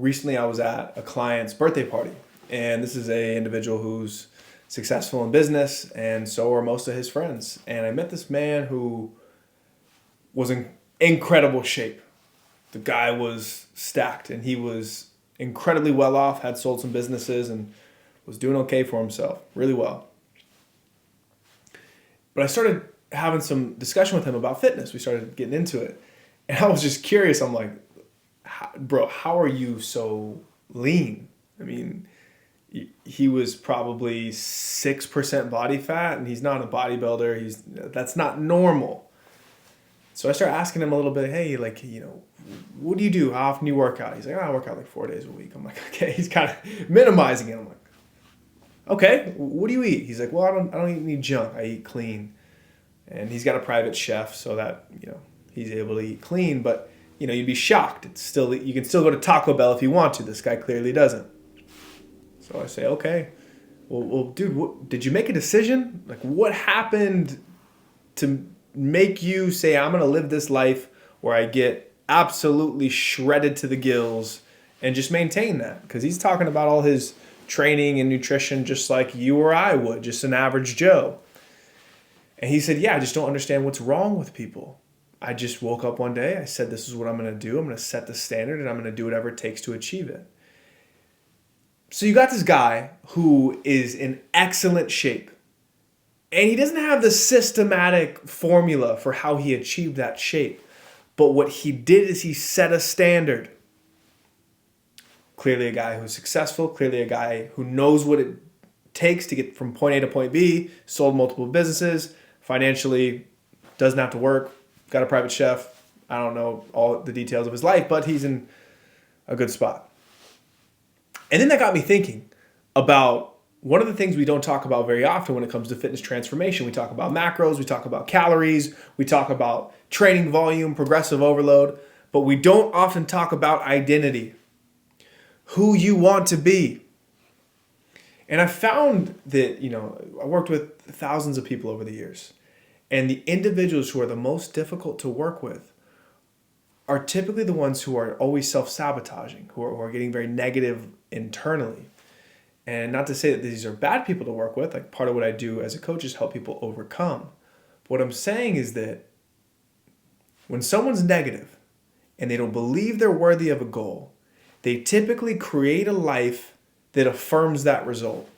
recently I was at a client's birthday party, and this is a individual who's successful in business, and so are most of his friends. And I met this man who was in incredible shape. The guy was stacked, and he was incredibly well off, had sold some businesses, and was doing okay for himself, really well. But I started having some discussion with him about fitness. We started getting into it. And I was just curious. I'm like, bro, how are you so lean? I mean, he was probably 6% body fat, and he's not a bodybuilder. That's not normal. So I started asking him a little bit, hey, like, what do you do? How often do you work out? He's like, I work out like 4 days a week. I'm like, okay. He's kind of minimizing it. I'm like, okay, what do you eat? He's like, well, I don't eat any junk. I eat clean. And he's got a private chef so that, he's able to eat clean. But, you'd be shocked. You can still go to Taco Bell if you want to. This guy clearly doesn't. So I say, okay, well, dude, did you make a decision? Like, what happened to make you say, I'm going to live this life where I get absolutely shredded to the gills and just maintain that? Because he's talking about all his training and nutrition just like you or I would, just an average Joe. And he said, yeah, I just don't understand what's wrong with people. I just woke up one day, I said, this is what I'm going to do. I'm going to set the standard, and I'm going to do whatever it takes to achieve it. So you got this guy who is in excellent shape, and he doesn't have the systematic formula for how he achieved that shape. But what he did is he set a standard. Clearly a guy who's successful, clearly a guy who knows what it takes to get from point A to point B, sold multiple businesses, financially doesn't have to work, got a private chef. I don't know all the details of his life, but he's in a good spot. And then that got me thinking about one of the things we don't talk about very often when it comes to fitness transformation. We talk about macros, we talk about calories, we talk about training volume, progressive overload, but we don't often talk about identity, who you want to be. And I found that, I worked with thousands of people over the years, and the individuals who are the most difficult to work with are typically the ones who are always self-sabotaging, who are getting very negative internally. And not to say that these are bad people to work with, like part of what I do as a coach is help people overcome. But what I'm saying is that when someone's negative and they don't believe they're worthy of a goal, they typically create a life that affirms that result.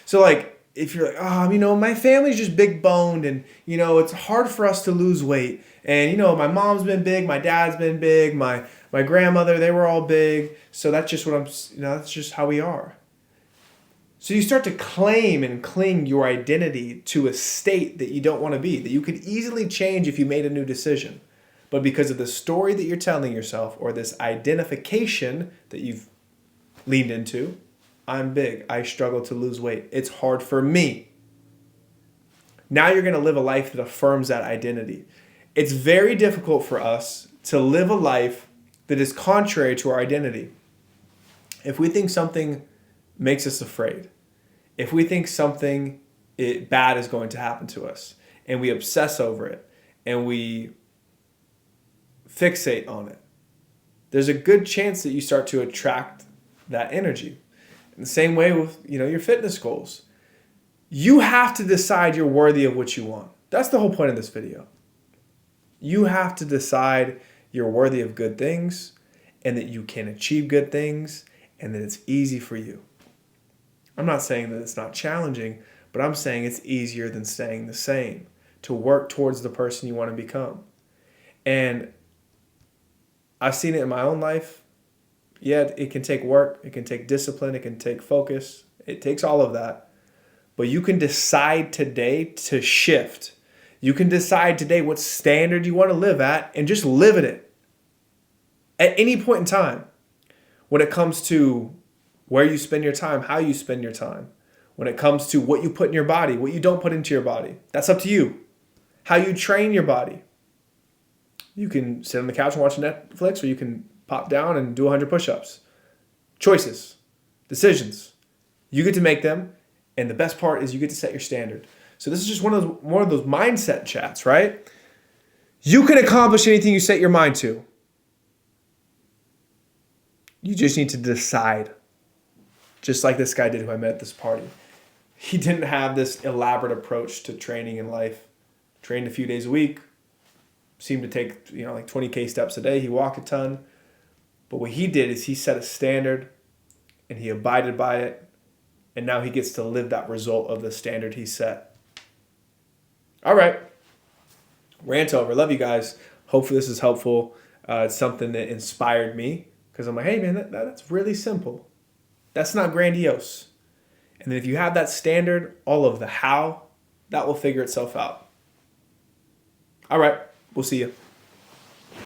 So like, if you're like, my family's just big boned, and, it's hard for us to lose weight. And, my mom's been big, my dad's been big, my grandmother, they were all big. So that's just that's just how we are. So you start to claim and cling your identity to a state that you don't want to be, that you could easily change if you made a new decision. But because of the story that you're telling yourself, or this identification that you've leaned into, I'm big, I struggle to lose weight, it's hard for me. Now you're going to live a life that affirms that identity. It's very difficult for us to live a life that is contrary to our identity. If we think something makes us afraid, if we think something bad is going to happen to us, and we obsess over it, and we fixate on it, there's a good chance that you start to attract that energy. In the same way with, your fitness goals. You have to decide you're worthy of what you want. That's the whole point of this video. You have to decide you're worthy of good things, and that you can achieve good things, and that it's easy for you. I'm not saying that it's not challenging, but I'm saying it's easier than staying the same, to work towards the person you want to become. And I've seen it in my own life. Yeah, it can take work, it can take discipline, it can take focus. It takes all of that. But you can decide today to shift. You can decide today what standard you want to live at, and just live at it. At any point in time. When it comes to where you spend your time, how you spend your time. When it comes to what you put in your body, what you don't put into your body. That's up to you. How you train your body. You can sit on the couch and watch Netflix, or you can pop down and do 100 push-ups. Choices, decisions. You get to make them, and the best part is you get to set your standard. So this is just one of those mindset chats, right? You can accomplish anything you set your mind to. You just need to decide, just like this guy did who I met at this party. He didn't have this elaborate approach to training in life. Trained a few days a week, seemed to take, like 20K steps a day. He walked a ton. But what he did is he set a standard and he abided by it. And now he gets to live that result of the standard he set. All right. Rant over. Love you guys. Hopefully this is helpful. It's something that inspired me because I'm like, hey, man, that's really simple. That's not grandiose. And then if you have that standard, all of the how, that will figure itself out. All right. We'll see you.